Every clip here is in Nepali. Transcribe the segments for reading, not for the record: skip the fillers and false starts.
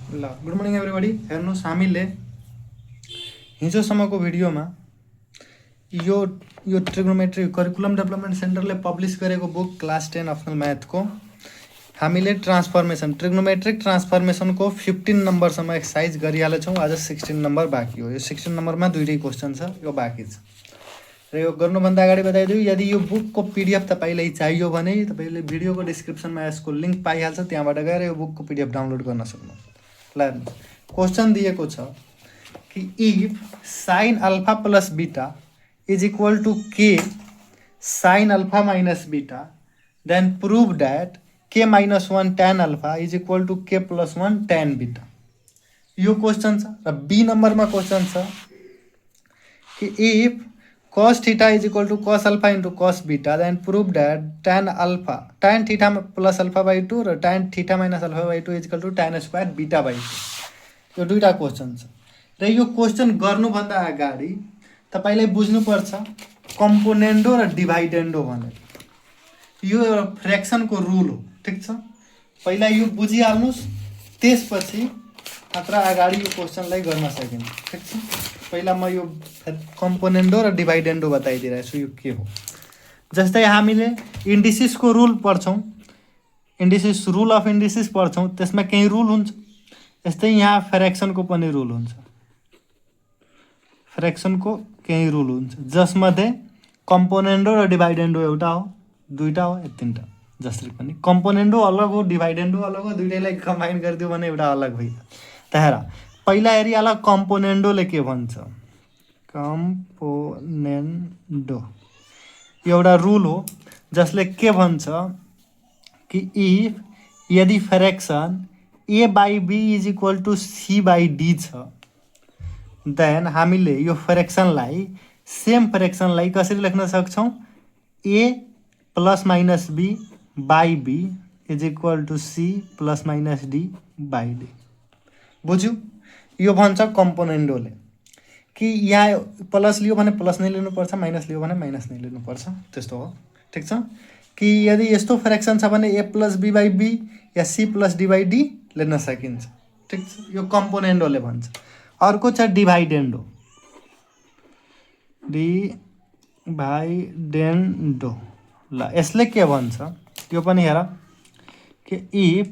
ल गुड मर्निङ एभ्रिबडी। हेर्नुहोस्, हामीले हिजोसम्मको भिडियोमा यो यो ट्रिग्नोमेट्री करिकुलम डेभलपमेन्ट सेन्टरले पब्लिस गरेको बुक क्लास 10 अप्सनल म्याथको हामीले ट्रिग्नोमेट्रिक ट्रान्सफर्मेसनको 15 नम्बरसम्म एक्सर्साइज गरिहालेछौँ। आज 16 नम्बर बाँकी हो। यो 16 नम्बरमा दुईटै क्वेसन छ, यो बाँकी छ। र यो गर्नुभन्दा अगाडि बताइदिउँ, यदि यो बुकको पिडिएफ तपाईँलाई चाहियो भने तपाईँले भिडियोको डिस्क्रिप्सनमा यसको लिङ्क पाइहाल्छ, त्यहाँबाट गएर यो बुकको पिडिएफ डाउनलोड गर्न सक्नुहुन्छ। ल क्वेसन दिएको छ कि if sine alpha plus beta is equal to K sine alpha minus beta then prove that K minus 1 tan alpha is equal to K plus 1 tan beta. यो क्वेसन छ। र बी नम्बरमा क्वेसन छ कि if cos theta is equal to cos alpha into cos beta then prove that tan theta plus alpha by 2 र tan theta minus alpha by 2 is equal to tan square beta by 2। यो दुईटा क्वेसन छ। र यो क्वेसन गर्नुभन्दा अगाडि तपाईँले बुझ्नुपर्छ कम्पोनेन्डो र डिभाइडेन्डो भनेर। यो एउटा फ्र्याक्सनको रुल हो, ठिक छ। पहिला यो बुझिहाल्नुहोस्, त्यसपछि मात्र अगाडि यो क्वेसनलाई गर्न सकिन्छ, ठिक छ। पहिला म यो कम्पोनेन्डो र डिभाइडेन्डो बताइदिइरहेको छु यो के हो। जस्तै हामीले इन्डिसिसको रुल पढ्छौँ, रुल अफ इन्डिसिस पढ्छौँ, त्यसमा केही रुल हुन्छ। यस्तै यहाँ फ्र्याक्सनको पनि रुल हुन्छ, फ्र्याक्सनको केही रुल हुन्छ, जसमध्ये कम्पोनेन्डो र डिभाइडेन्डो एउटा हो, दुईटा हो, या तिनवटा। जसरी पनि कम्पोनेन्डो अलग हो, डिभाइडेन्डो अलग हो, दुईटैलाई कम्बाइन गरिदियो भने एउटा अलग भइयो। त्यहाँ पहिला हेरिहाल कम्पोनेन्डोले के भन्छ। कम्पोनेन्डो एउटा रुल हो जसले के भन्छ कि इफ यदि fraction A by B is equal to C by D छ, देन हामीले यो फ्र्याक्सनलाई सेम फ्र्याक्सनलाई कसरी लेख्न सक्छौँ, A plus minus B by B is equal to C plus minus D by D. बुझ्यो? यो भन्छ कम्पोनेन्डोले कि यहाँ प्लस लियो भने प्लस नै लिनुपर्छ, माइनस लियो भने माइनस नै लिनुपर्छ, त्यस्तो हो, ठिक छ। कि यदि यस्तो फ्र्याक्सन छ भने A plus B by B या C plus D by D लेख्न सकिन्छ, ठिक छ। यो कम्पोनेन्डोले भन्छ। अर्को छ डिभाइडेन्डो। डिभाइडेन्डो ल यसले के भन्छ, यो पनि हेर कि if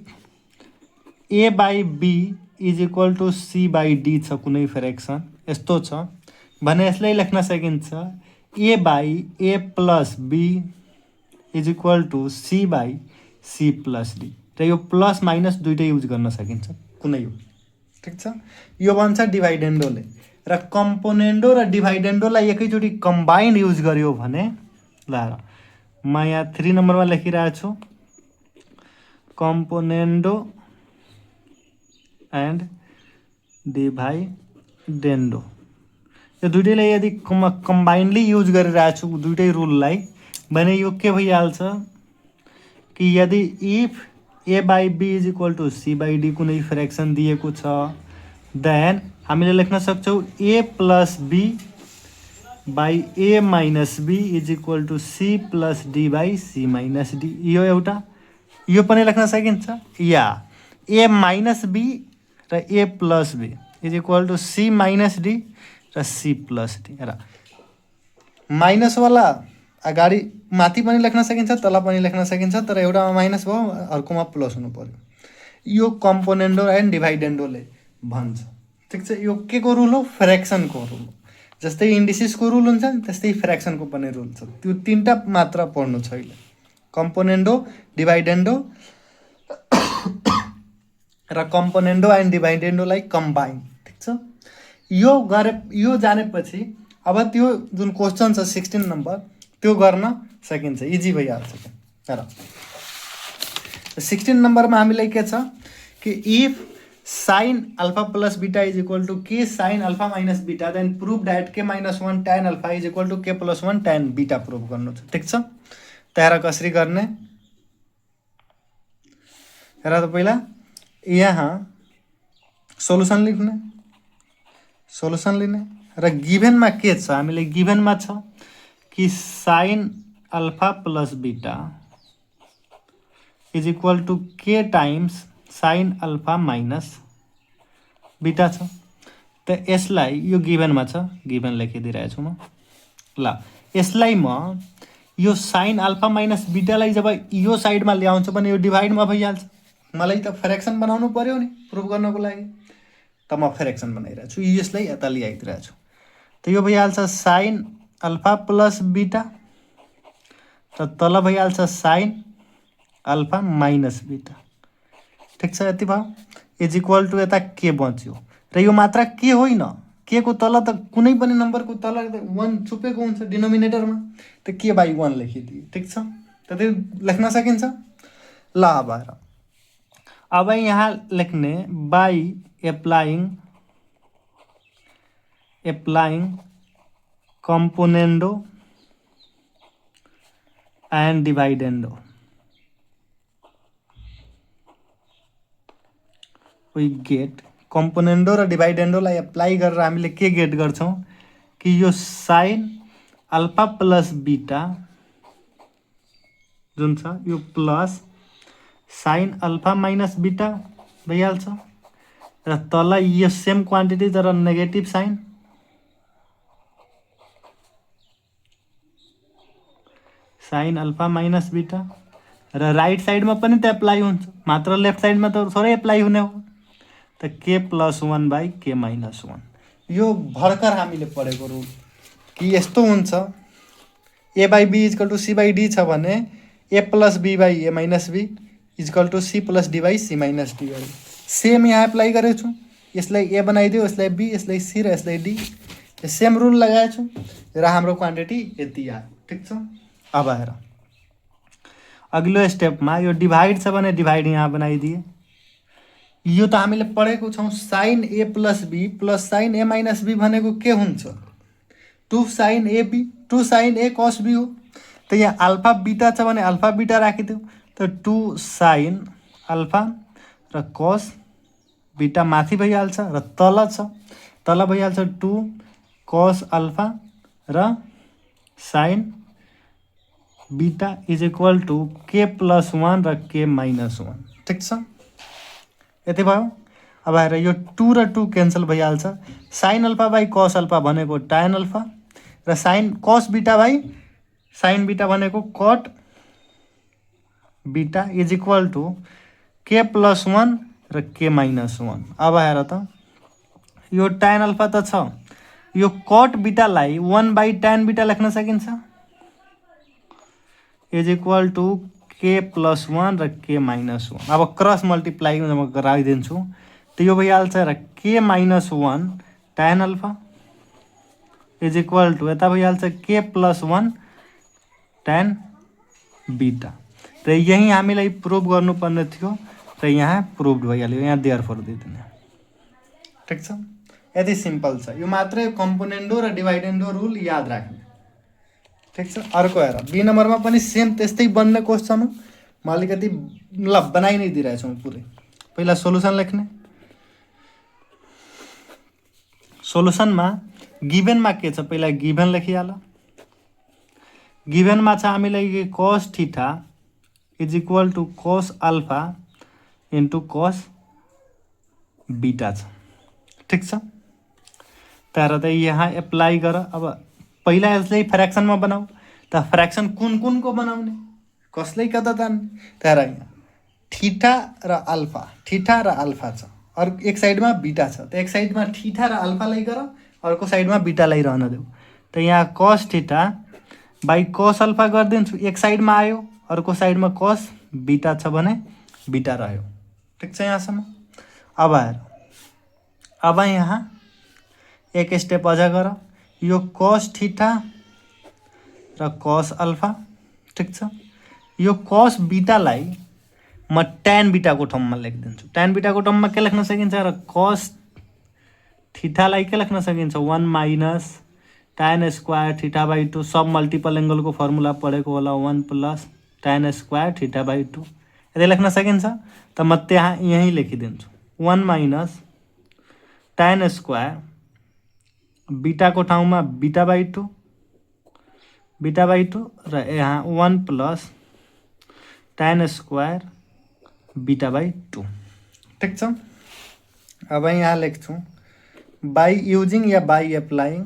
A by B is equal to C by D छ कुनै फ्र्याक्सन, यस्तो छ भने यसलाई लेख्न सकिन्छ A by A plus B is equal to C by C plus D. र यो प्लस माइनस दुइटै युज गर्न सकिन्छ, कुनै हो, ठिक छ। यो भन्छ डिभाइडेन्डोले। र कम्पोनेन्डो र डिभाइडेन्डोलाई एकैचोटि कम्बाइन्ड युज गर्यो भने, ल म यहाँ 3 नम्बरमा लेखिरहेको छु, कम्पोनेन्डो एन्ड डिभाइडेन्डो। यो दुइटैलाई यदि कम्बाइन्डली युज गरिरहेको छु दुइटै रुललाई, भने यो के भइहाल्छ कि यदि if A by B is equal to C by D कुनै फ्र्याक्सन दिएको छ, देन हामीले लेख्न सक्छौँ A plus B by A minus B is equal to C plus D by C minus D. यो एउटा, यो पनि लेख्न सकिन्छ, या ए माइनस बी र A plus B is equal to C minus D र सी प्लस डी। र माइनसवाला अगाडि माथि पनि लेख्न सकिन्छ, तल पनि लेख्न सकिन्छ, तर एउटामा माइनस भयो, अर्कोमा प्लस हुनु पर्यो। यो कम्पोनेन्डो एन्ड डिभाइडेन्डोले भन्छ, ठिक छ। यो के को रुल हो, फ्र्याक्सनको रुल हो। जस्तै इन्डिसिसको रुल हुन्छ त्यस्तै फ्र्याक्सनको पनि रुल छ। त्यो तिनवटा मात्र पढ्नु छ अहिले, कम्पोनेन्डो, डिभाइडेन्डो र कम्पोनेन्डो एन्ड डिभाइडेन्डोलाई कम्बाइन, ठिक छ। यो जानेपछि अब त्यो जुन क्वेसन छ 16 नम्बर त्यो गर्न सकिन्छ, इजी भइहाल्छ। तर 16 नम्बरमा हामीलाई के छ कि if sine alpha plus beta is equal to K sine alpha minus beta then prove that K minus 1 tan alpha is equal to K plus 1 tan beta prove गर्नु छ, ठिक छ। त्यहाँ कसरी गर्ने हेर त। पहिला यहाँ सोलुसन लिने र गिभेनमा के छ, हामीले गिभेनमा छ कि sine alpha plus beta is equal to K times sine alpha minus beta छ त यसलाई यो गिभनमा छ, गिभन लेखिदिइरहेको छु म। ल यसलाई म यो साइन अल्फा माइनस बीटालाई जब यो साइडमा ल्याउँछु भने यो डिभाइडमा भइहाल्छ। मलाई त फ्र्याक्सन बनाउनु पर्यो नि प्रुभ गर्नको लागि, त म फ्र्याक्सन बनाइरहेको छु, यसलाई यता ल्याइदिरहेको छु। त यो भइहाल्छ साइन अल्फा प्लस बीटा र तल भइहाल्छ साइन अल्फा माइनस बीटा। ठिक छ, यति भयो। इज इक्वल टु यता के बच्यो र यो मात्रा के होइन, के को तल त कुनै पनि नम्बरको तल 1 छुपेको हुन्छ डिनोमिनेटरमा, त के बाई 1 लेखिदिए। ठिक छ, त त्यो लेख्न सकिन्छ। ल अब यहाँ लेख्ने by applying componendo and dividendo. We get componendo र डिभाइडेन्डोलाई एप्लाई गरेर हामीले के गेट गर्छौँ कि यो साइन अल्फा प्लस बीटा जुन छ यो plus sine alpha minus beta भइहाल्छ र तल यो सेम क्वान्टिटी तर negative sine sine alpha minus beta र राइट साइडमा पनि त एप्लाई हुन्छ, मात्र लेफ्ट साइडमा त थोरै एप्लाई हुने हो। त के प्लस 1 बाई के माइनस 1 यो भर्खर हामीले पढेको रुल कि यस्तो हुन्छ, A by B is equal to C by D छ भने A plus B by A minus B is equal to C plus D by C minus D गऱ्यो। सेम यहाँ एप्लाई गरेको छु, यसलाई ए बनाइदियो, यसलाई बी, यसलाई सी र यसलाई डी, सेम रुल लगाएको छु र हाम्रो क्वान्टिटी यति आयो। ठिक छ, अब हेर अघिल्लो स्टेपमा यो डिभाइड छ भने डिभाइड यहाँ बनाइदिए। यो त हामीले पढेको छौँ, sine A plus B plus sine A minus B भनेको के हुन्छ 2 sine A B 2 sine A cos B हो। त यहाँ अल्फा बीटा छ भने अल्फा बीटा राखिदियो, त 2 साइन अल्फा र कस बीटा माथि भइहाल्छ र तल भइहाल्छ 2 कस अल्फा र sine beta is equal to K plus 1 र के माइनस 1। ठिक छ, यति भयो। अब हेर यो 2 र 2 क्यान्सल भइहाल्छ, sine alpha by cos alpha भनेको टाइन अल्फा र sine cos beta by sine beta भनेको cot beta is equal to K plus 1 र के माइनस 1। अब हेर त यो टाइन अल्फा त छ, यो कट बीटालाई 1 बाई टाइन बीटा लेख्न सकिन्छ is equal to K plus 1 र के माइनस 1। अब क्रस मल्टिप्लाई म गराइदिन्छु, त यो भइहाल्छ र के माइनस 1 टाइन अल्फा इज इक्वल टु यता भइहाल्छ के प्लस 1 टाइन बीटा। र यही हामीलाई प्रुभ गर्नुपर्ने थियो र यहाँ प्रुभ भइहाल्यो, यहाँ देयरफोर दिदिने। ठिक छ, यति सिम्पल छ। यो मात्रै कम्पोनेन्डो र डिभाइडेन्डो रुल याद राख्ने। ठिक छ, अर्को हेर बी नम्बरमा पनि सेम त्यस्तै बन्ने क्वेसन हो। म अलिकति ल बनाइ नै दिइरहेछु पुरै। पहिला सोलुसन लेख्ने, सोलुसनमा गिभनमा के छ पहिला गिभन लेखिहाल। गिभनमा छ हामीलाई cos theta is equal to cos alpha into cos beta छ। ठिक छ, तर त यहाँ एप्लाई गर। अब पहिला यसलाई फ्र्याक्सनमा बनाऊ, त फ्र्याक्सन कुन कुनको बनाउने, कसलाई कता तान्ने। तर यहाँ थीटा र अल्फा छ, अर्को एक साइडमा बीटा छ, त एक साइडमा थीटा र अल्फालाई गर, अर्को साइडमा बीटालाई रहन देऊ। त यहाँ cos theta by cos alpha गरिदिन्छु, एक साइडमा आयो, अर्को साइडमा कस बीटा छ भने बीटा रह्यो। ठिक छ, यहाँसम्म। अब हेर, अब यहाँ एक स्टेप अझ गर, यो कस थीटा र कस अल्फा। ठिक छ, यो कस बीटालाई म ट्यान बीटाको ठाउँमा लेखिदिन्छु। ट्यान बीटाको ठाउँमा के लेख्न सकिन्छ र कस थीटालाई के लेख्न सकिन्छ 1 minus tan square theta by 2, submultiple एङ्गलको फर्मुला पढेको होला 1 plus tan square theta by 2, यदि लेख्न सकिन्छ। त म त्यहाँ यहीँ लेखिदिन्छु 1 माइनस tan स्क्वायर बीटाको ठाउँमा बीटा बाई 2 र यहाँ 1 plus tan square beta by 2। ठिक छ, अब यहाँ लेख्छु बाई युजिङ या by applying,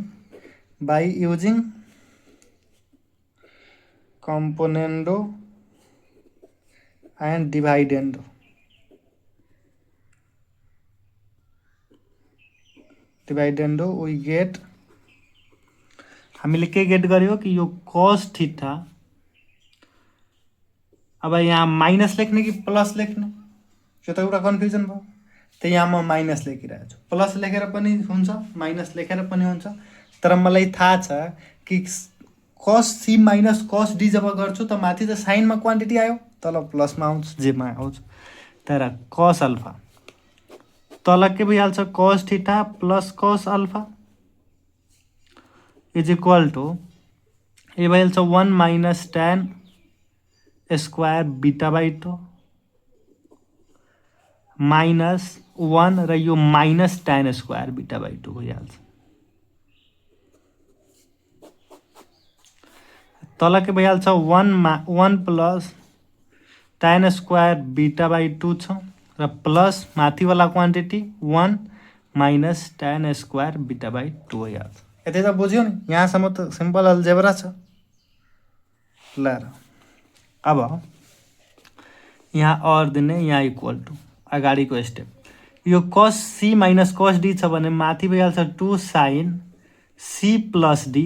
by using componendo and dividendo, we get, हामीले के गेट गर्यो कि यो cos थीटा, अब यहाँ माइनस लेख्ने कि प्लस लेख्ने त्यो त एउटा कन्फ्युजन भयो। त यहाँ म माइनस लेखिरहेको छु, प्लस लेखेर पनि हुन्छ माइनस लेखेर पनि हुन्छ, तर मलाई थाहा छ कि cos c minus cos d जब गर्छु त माथि त साइनमा क्वान्टिटी आयो, तल प्लसमा आउँछ जेमा आउँछ। तर cos अल्फा तल के भइहाल्छ cos theta plus cos alpha is equal to A भइहाल्छ 1 minus tan square beta by 2 minus 1 र यो minus tan square beta by 2 भइहाल्छ। तल के भइहाल्छ 1 plus tan square beta by 2 छ र प्लस माथिवाला quantity 1 minus tan square beta by 2 भइहाल्छ। यति त बुझ्यो नि, यहाँसम्म त सिम्पल अल्जेब्रा छ। ल अब यहाँ और दिने, यहाँ इक्वल टू अगाडिको स्टेप, यो cos c minus cos d छ भने माथि भइहाल्छ 2 sin c plus d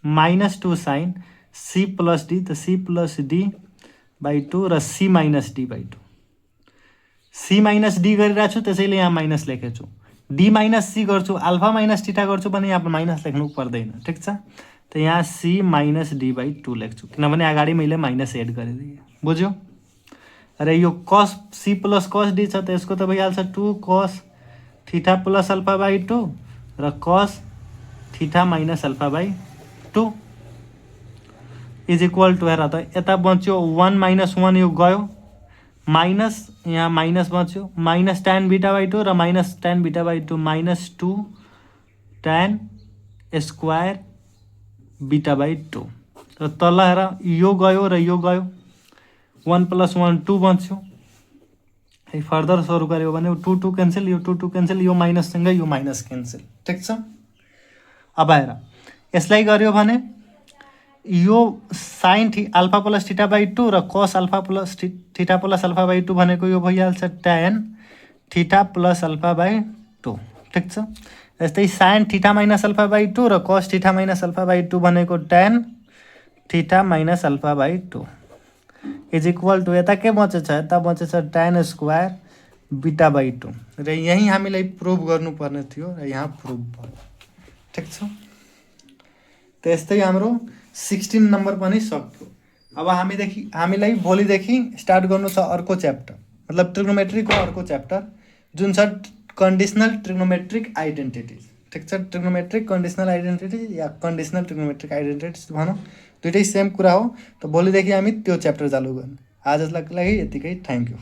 minus 2 sin c plus d, त c प्लस d बाई 2 र c minus d by 2। c minus d गरिरहेको छु त्यसैले यहाँ माइनस लेखेको छु, d माइनस c गर्छु, अल्फा माइनस थीटा गर्छु भने यहाँ माइनस लेख्नु पर्दैन, ठिक छ। त यहाँ c माइनस d बाई 2 लेख्छु किनभने अगाडि मैले माइनस एड गरिदिएँ, बुझ्यो। र यो cos c plus cos d छ त यसको त भइहाल्छ 2 cos theta plus alpha by 2 र cos theta minus alpha by 2 is equal to, हेर त यता बच्यो 1 माइनस 1 यो गयो, माइनस यहाँ माइनस बच्यो, माइनस tan बीटा बाई 2 र minus tan beta by 2 minus 2 tan square beta by 2 र तल हेर यो गयो र यो गयो, 1 प्लस 1 2 बच्यो। फर्दर सुरु गऱ्यो भने 2 2 क्यान्सल, यो 2 2 क्यान्सल, यो माइनससँगै यो माइनस क्यान्सल, ठिक छ। अब हेर यसलाई गर्यो भने यो sine alpha plus theta by 2 र cos alpha plus theta plus alpha by 2 भनेको यो भइहाल्छ tan theta plus alpha by 2, ठिक छ। यस्तै sine theta minus alpha by 2 र cos theta minus alpha by 2 भनेको tan theta minus alpha by 2 is equal to, यता के बचेछ, यता बचेछ tan स्क्वायर बीटा बाई 2 र यही हामीलाई प्रुभ गर्नुपर्ने थियो र यहाँ प्रुभ भयो, ठिक छ। त्यस्तै हाम्रो 16 नम्बर पनि सक्यो। अब हामीलाई भोलिदेखि स्टार्ट गर्नु छ अर्को च्याप्टर, मतलब ट्रिग्नोमेट्रीको अर्को च्याप्टर जुन छ कन्डिसनल ट्रिग्नोमेट्रिक आइडेन्टिटिज, ठिक छ। ट्रिग्नोमेट्रिक कन्डिसनल आइडेन्टिटिज या कन्डिसनल ट्रिग्नोमेट्रिक आइडेन्टिटिज भनौँ, दुइटै सेम कुरा हो। त भोलिदेखि हामी त्यो च्याप्टर चालु गर्ने। आजको लागि यतिकै, थ्याङ्क यू।